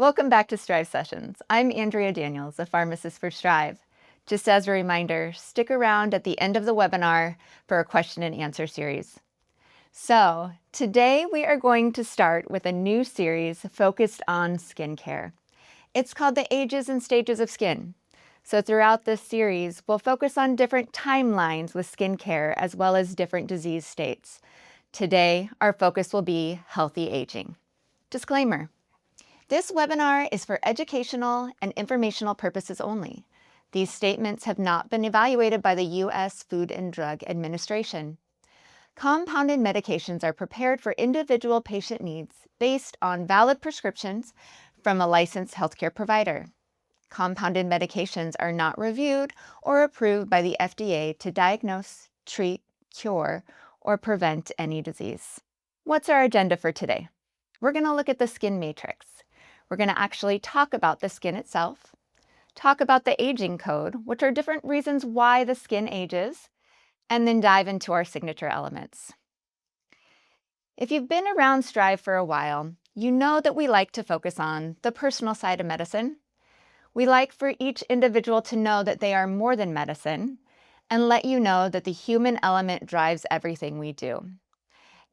Welcome back to Strive Sessions. I'm Andrea Daniels, a pharmacist for Strive. Just as a reminder, stick around at the end of the webinar for a question and answer series. So today we are going to start with a new series focused on skincare. It's called The Ages and Stages of Skin. So throughout this series, we'll focus on different timelines with skincare as well as different disease states. Today, our focus will be healthy aging. Disclaimer. This webinar is for educational and informational purposes only. These statements have not been evaluated by the U.S. Food and Drug Administration. Compounded medications are prepared for individual patient needs based on valid prescriptions from a licensed healthcare provider. Compounded medications are not reviewed or approved by the FDA to diagnose, treat, cure, or prevent any disease. What's our agenda for today? We're going to look at the skin matrix. We're going to actually talk about the skin itself, talk about the aging code, which are different reasons why the skin ages, and then dive into our signature elements. If you've been around Strive for a while, you know that we like to focus on the personal side of medicine. We like for each individual to know that they are more than medicine, and let you know that the human element drives everything we do.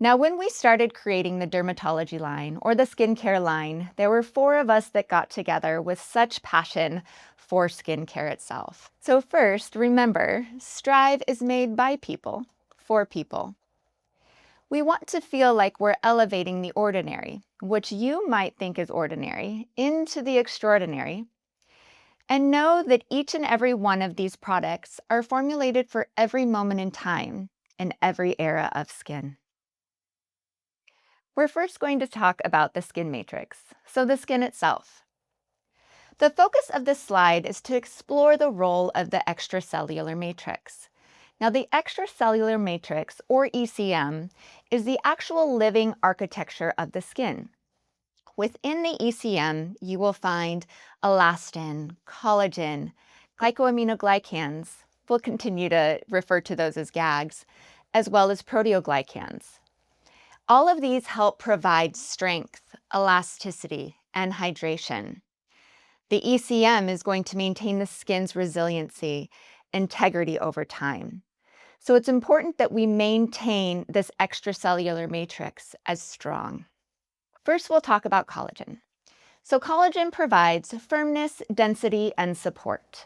Now, when we started creating the dermatology line or the skincare line, there were 4 of us that got together with such passion for skincare itself. So first, remember, Strive is made by people, for people. We want to feel like we're elevating the ordinary, which you might think is ordinary, into the extraordinary, and know that each and every one of these products are formulated for every moment in time and every era of skin. We're first going to talk about the skin matrix, so the skin itself. The focus of this slide is to explore the role of the extracellular matrix. Now, the extracellular matrix, or ECM, is the actual living architecture of the skin. Within the ECM, you will find elastin, collagen, glycosaminoglycans, we'll continue to refer to those as GAGs, as well as proteoglycans. All of these help provide strength, elasticity, and hydration. The ECM is going to maintain the skin's resiliency, integrity over time. So it's important that we maintain this extracellular matrix as strong. First, we'll talk about collagen. So collagen provides firmness, density, and support.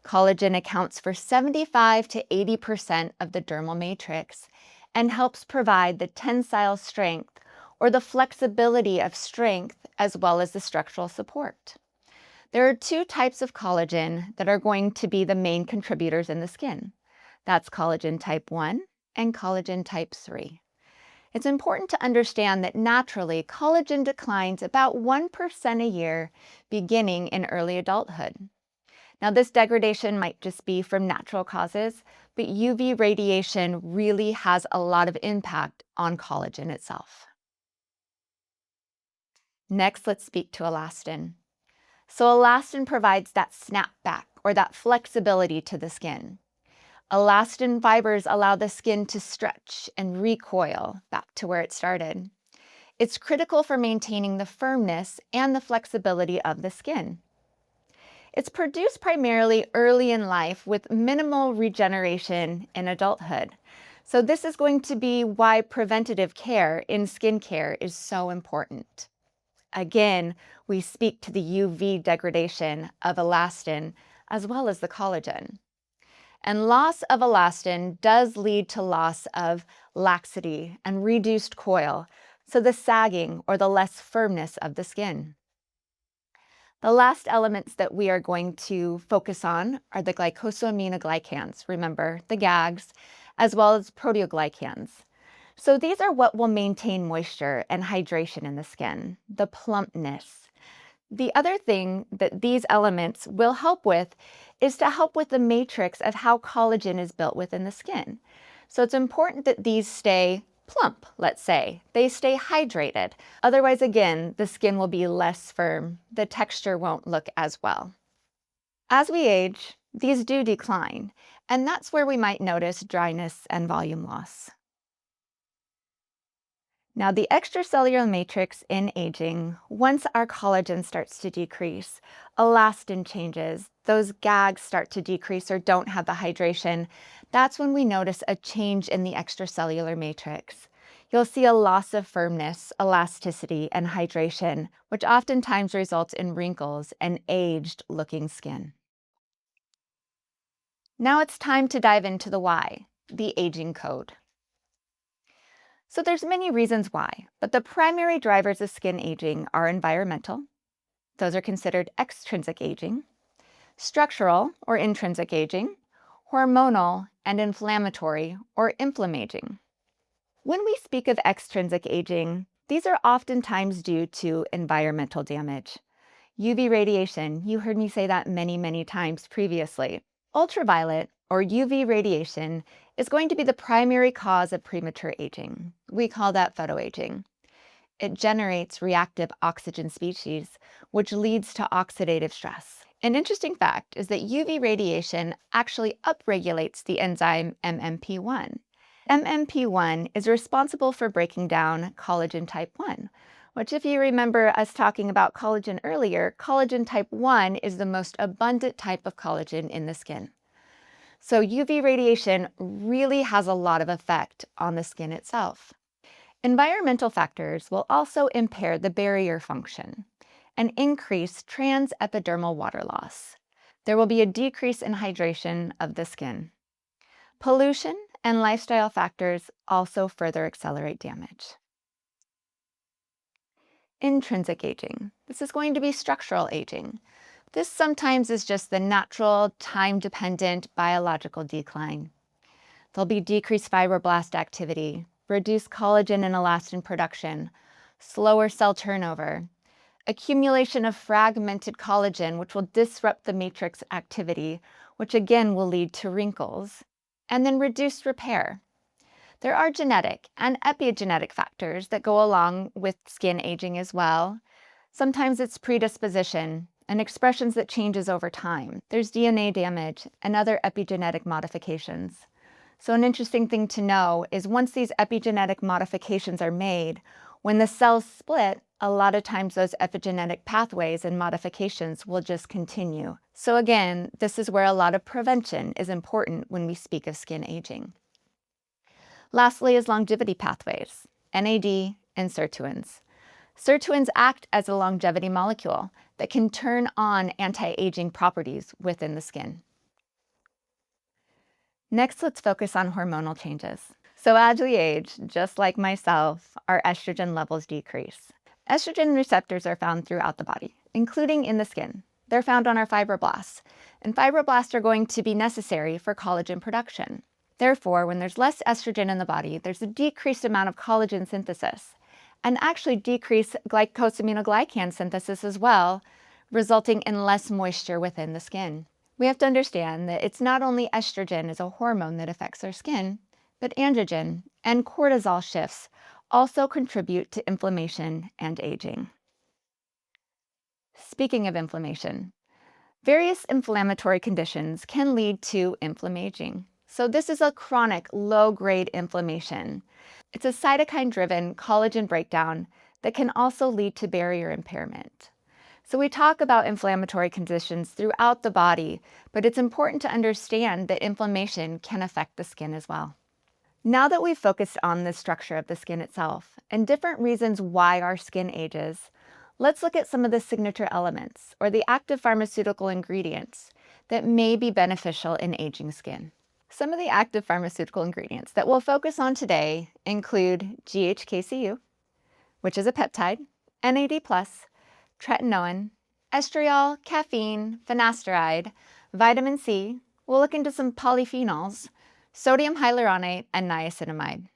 Collagen accounts for 75 to 80% of the dermal matrix and helps provide the tensile strength or the flexibility of strength as well as the structural support. There are 2 types of collagen that are going to be the main contributors in the skin. That's collagen type 1 and collagen type 3. It's important to understand that naturally collagen declines about 1% a year beginning in early adulthood. Now, this degradation might just be from natural causes, but UV radiation really has a lot of impact on collagen itself. Next, let's speak to elastin. So elastin provides that snapback or that flexibility to the skin. Elastin fibers allow the skin to stretch and recoil back to where it started. It's critical for maintaining the firmness and the flexibility of the skin. It's produced primarily early in life with minimal regeneration in adulthood. So this is going to be why preventative care in skincare is so important. Again, we speak to the UV degradation of elastin as well as the collagen. And loss of elastin does lead to loss of laxity and reduced coil, so the sagging or the less firmness of the skin. The last elements that we are going to focus on are the glycosaminoglycans, remember, the GAGs, as well as proteoglycans. So these are what will maintain moisture and hydration in the skin, the plumpness. The other thing that these elements will help with is to help with the matrix of how collagen is built within the skin. So it's important that these stay plump, let's say. They stay hydrated. Otherwise, again, the skin will be less firm. The texture won't look as well. As we age, these do decline, and that's where we might notice dryness and volume loss. Now, the extracellular matrix in aging, once our collagen starts to decrease, elastin changes, those gags start to decrease or don't have the hydration, that's when we notice a change in the extracellular matrix. You'll see a loss of firmness, elasticity, and hydration, which oftentimes results in wrinkles and aged-looking skin. Now it's time to dive into the why, the aging code. So there's many reasons why, but the primary drivers of skin aging are environmental. Those are considered extrinsic aging, structural or intrinsic aging, hormonal, and inflammatory or inflammaging. When we speak of extrinsic aging, these are oftentimes due to environmental damage. UV radiation, you heard me say that many, many times previously. Ultraviolet or UV radiation is going to be the primary cause of premature aging. We call that photoaging. It generates reactive oxygen species, which leads to oxidative stress. An interesting fact is that UV radiation actually upregulates the enzyme MMP1. MMP1 is responsible for breaking down collagen type 1, which, if you remember us talking about collagen earlier, collagen type 1 is the most abundant type of collagen in the skin. So UV radiation really has a lot of effect on the skin itself. Environmental factors will also impair the barrier function and increase transepidermal water loss. There will be a decrease in hydration of the skin. Pollution and lifestyle factors also further accelerate damage. Intrinsic aging. This is going to be structural aging. This sometimes is just the natural, time-dependent biological decline. There'll be decreased fibroblast activity, reduced collagen and elastin production, slower cell turnover, accumulation of fragmented collagen, which will disrupt the matrix activity, which again will lead to wrinkles, and then reduced repair. There are genetic and epigenetic factors that go along with skin aging as well. Sometimes it's predisposition and expressions that changes over time. There's DNA damage and other epigenetic modifications. So an interesting thing to know is once these epigenetic modifications are made, when the cells split, a lot of times those epigenetic pathways and modifications will just continue. So again, this is where a lot of prevention is important when we speak of skin aging. Lastly is longevity pathways, NAD and Sirtuins. Sirtuins act as a longevity molecule that can turn on anti-aging properties within the skin. Next, let's focus on hormonal changes. So as we age, just like myself, our estrogen levels decrease. Estrogen receptors are found throughout the body, including in the skin. They're found on our fibroblasts, and fibroblasts are going to be necessary for collagen production. Therefore, when there's less estrogen in the body, there's a decreased amount of collagen synthesis, and actually decreased glycosaminoglycan synthesis as well, resulting in less moisture within the skin. We have to understand that it's not only estrogen as a hormone that affects our skin, but androgen and cortisol shifts also contribute to inflammation and aging. Speaking of inflammation, various inflammatory conditions can lead to inflammaging. So this is a chronic, low-grade inflammation. It's a cytokine-driven collagen breakdown that can also lead to barrier impairment. So we talk about inflammatory conditions throughout the body, but it's important to understand that inflammation can affect the skin as well. Now that we've focused on the structure of the skin itself and different reasons why our skin ages, let's look at some of the signature elements or the active pharmaceutical ingredients that may be beneficial in aging skin. Some of the active pharmaceutical ingredients that we'll focus on today include GHK-Cu, which is a peptide, NAD+, Tretinoin, Estriol, Caffeine, Finasteride, vitamin C. We'll look into some polyphenols, sodium hyaluronate, and niacinamide.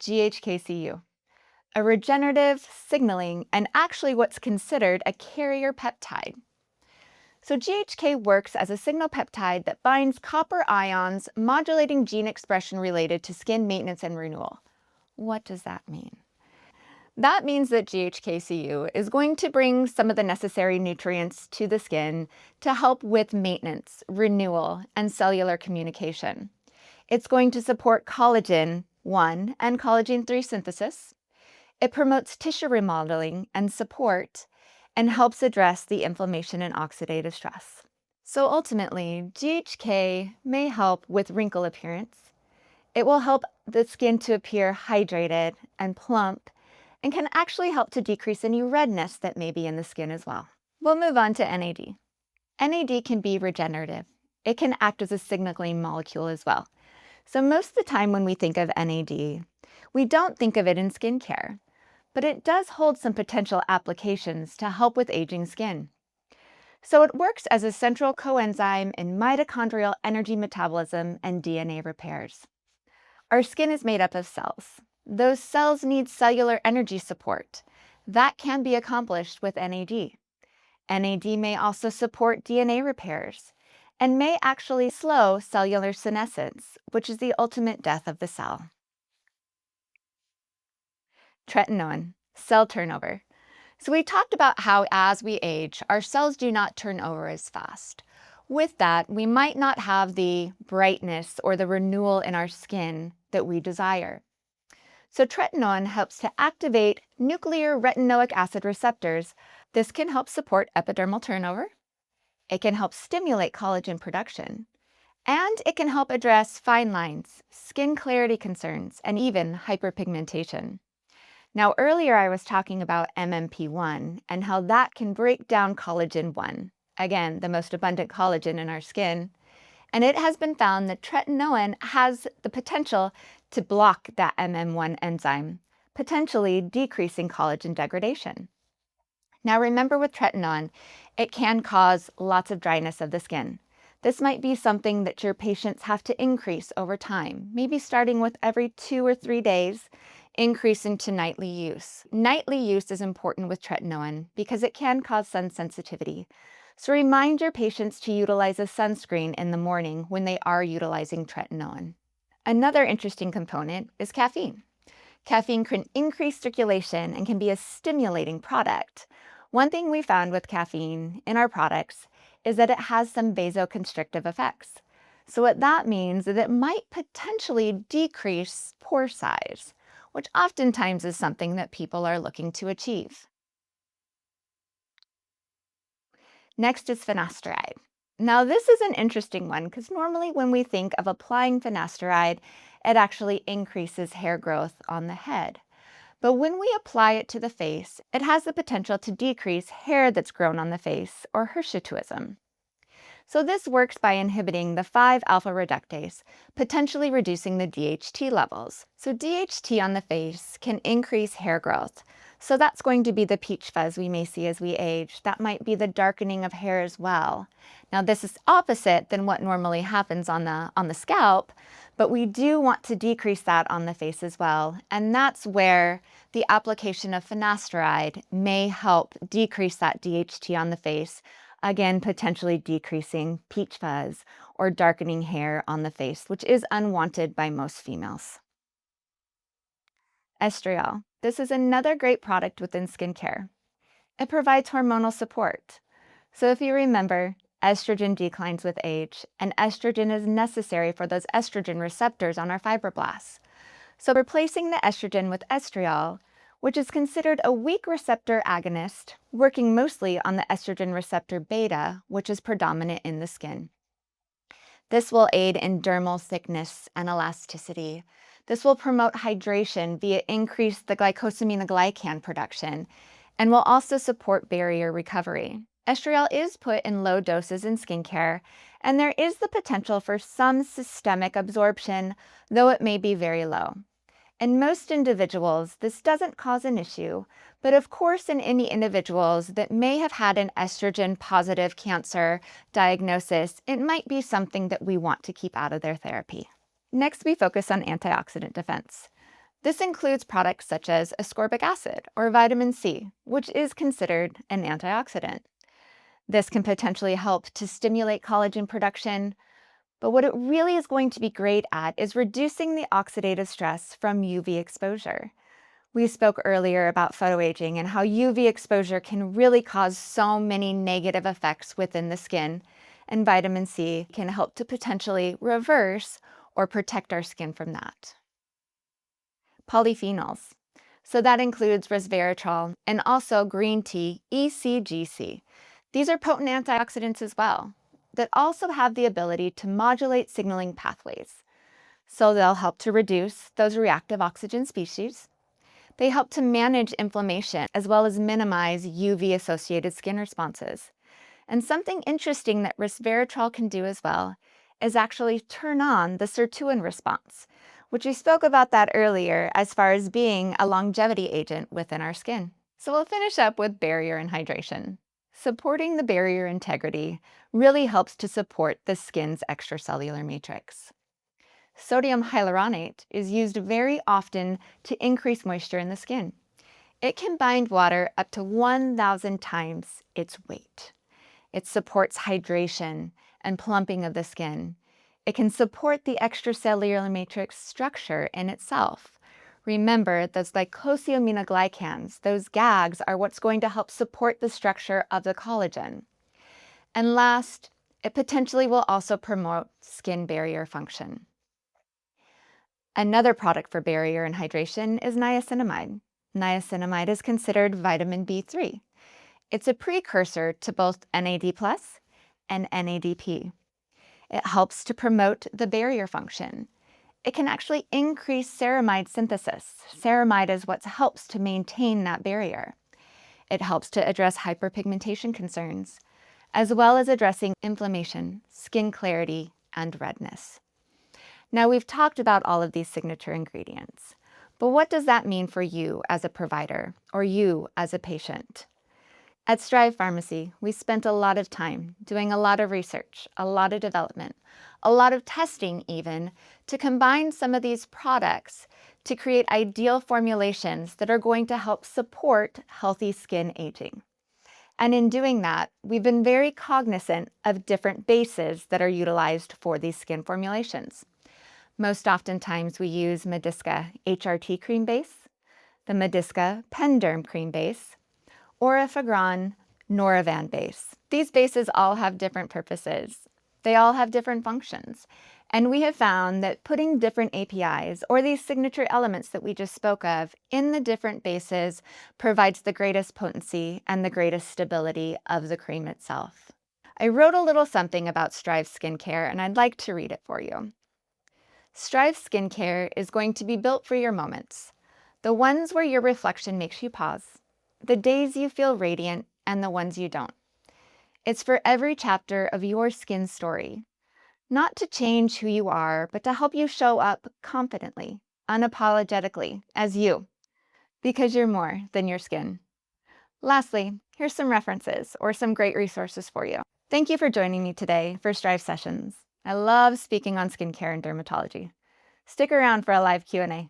GHK-Cu, a regenerative, signaling, and actually what's considered a carrier peptide. So GHK works as a signal peptide that binds copper ions, modulating gene expression related to skin maintenance and renewal. What does that mean? That means that GHK-Cu is going to bring some of the necessary nutrients to the skin to help with maintenance, renewal, and cellular communication. It's going to support collagen, 1, and collagen 3 synthesis. It promotes tissue remodeling and support and helps address the inflammation and oxidative stress. So ultimately, GHK may help with wrinkle appearance. It will help the skin to appear hydrated and plump and can actually help to decrease any redness that may be in the skin as well. We'll move on to NAD. NAD can be regenerative. It can act as a signaling molecule as well. So most of the time when we think of NAD, we don't think of it in skincare, but it does hold some potential applications to help with aging skin. So it works as a central coenzyme in mitochondrial energy metabolism and DNA repairs. Our skin is made up of cells. Those cells need cellular energy support. That can be accomplished with NAD. NAD may also support DNA repairs and may actually slow cellular senescence, which is the ultimate death of the cell. Tretinoin, cell turnover. So we talked about how as we age, our cells do not turn over as fast. With that, we might not have the brightness or the renewal in our skin that we desire. So tretinoin helps to activate nuclear retinoic acid receptors. This can help support epidermal turnover. It can help stimulate collagen production. And it can help address fine lines, skin clarity concerns, and even hyperpigmentation. Now, earlier I was talking about MMP1 and how that can break down collagen 1, again, the most abundant collagen in our skin. And it has been found that tretinoin has the potential to block that MM1 enzyme, potentially decreasing collagen degradation. Now, remember with tretinoin, it can cause lots of dryness of the skin. This might be something that your patients have to increase over time, maybe starting with every 2 or 3 days, increasing to nightly use. Nightly use is important with tretinoin because it can cause sun sensitivity. So remind your patients to utilize a sunscreen in the morning when they are utilizing tretinoin. Another interesting component is caffeine. Caffeine can increase circulation and can be a stimulating product. One thing we found with caffeine in our products is that it has some vasoconstrictive effects. So what that means is it might potentially decrease pore size, which oftentimes is something that people are looking to achieve. Next is finasteride. Now this is an interesting one because normally when we think of applying finasteride, it actually increases hair growth on the head. But when we apply it to the face, it has the potential to decrease hair that's grown on the face, or hirsutism. So this works by inhibiting the 5-alpha reductase, potentially reducing the DHT levels. So DHT on the face can increase hair growth. So that's going to be the peach fuzz we may see as we age. That might be the darkening of hair as well. Now this is opposite than what normally happens on the scalp, but we do want to decrease that on the face as well. And that's where the application of finasteride may help decrease that DHT on the face, again, potentially decreasing peach fuzz or darkening hair on the face, which is unwanted by most females. Estriol. This is another great product within skincare. It provides hormonal support. So if you remember, estrogen declines with age, and estrogen is necessary for those estrogen receptors on our fibroblasts. So replacing the estrogen with estriol, which is considered a weak receptor agonist, working mostly on the estrogen receptor beta, which is predominant in the skin. This will aid in dermal thickness and elasticity. This will promote hydration via increase the glycosaminoglycan production and will also support barrier recovery. Estriol is put in low doses in skincare, and there is the potential for some systemic absorption, though it may be very low. In most individuals, this doesn't cause an issue, but of course in any individuals that may have had an estrogen-positive cancer diagnosis, it might be something that we want to keep out of their therapy. Next, we focus on antioxidant defense. This includes products such as ascorbic acid or vitamin C, which is considered an antioxidant. This can potentially help to stimulate collagen production, but what it really is going to be great at is reducing the oxidative stress from UV exposure. We spoke earlier about photoaging and how UV exposure can really cause so many negative effects within the skin, and vitamin C can help to potentially reverse or protect our skin from that. polyphenols. So that includes resveratrol and also green tea ECGC. These are potent antioxidants as well that also have the ability to modulate signaling pathways. So they'll help to reduce those reactive oxygen species. They help to manage inflammation as well as minimize UV-associated skin responses. And something interesting that resveratrol can do as well is actually turn on the sirtuin response, which we spoke about that earlier as far as being a longevity agent within our skin. So we'll finish up with barrier and hydration. Supporting the barrier integrity really helps to support the skin's extracellular matrix. Sodium hyaluronate is used very often to increase moisture in the skin. It can bind water up to 1,000 times its weight. It supports hydration and plumping of the skin. It can support the extracellular matrix structure in itself. Remember, those glycosaminoglycans, those GAGs, are what's going to help support the structure of the collagen. And last, it potentially will also promote skin barrier function. Another product for barrier and hydration is niacinamide. Niacinamide is considered vitamin B3. It's a precursor to both NAD+ and NADP. It helps to promote the barrier function. It can actually increase ceramide synthesis. Ceramide is what helps to maintain that barrier. It helps to address hyperpigmentation concerns, as well as addressing inflammation, skin clarity, and redness. Now, we've talked about all of these signature ingredients, but what does that mean for you as a provider or you as a patient? At Strive Pharmacy, we spent a lot of time doing a lot of research, a lot of development, a lot of testing even, to combine some of these products to create ideal formulations that are going to help support healthy skin aging. And in doing that, we've been very cognizant of different bases that are utilized for these skin formulations. Most oftentimes we use Mediska HRT cream base, the Mediska Penderm cream base, or a Fagron Noravan base. These bases all have different purposes. They all have different functions. And we have found that putting different APIs, or these signature elements that we just spoke of, in the different bases provides the greatest potency and the greatest stability of the cream itself. I wrote a little something about Strive Skincare, and I'd like to read it for you. Strive Skincare is going to be built for your moments, the ones where your reflection makes you pause, the days you feel radiant, and the ones you don't. It's for every chapter of your skin story, not to change who you are, but to help you show up confidently, unapologetically, as you, because you're more than your skin. Lastly, here's some references or some great resources for you. Thank you for joining me today for Strive Sessions. I love speaking on skincare and dermatology. Stick around for a live Q&A.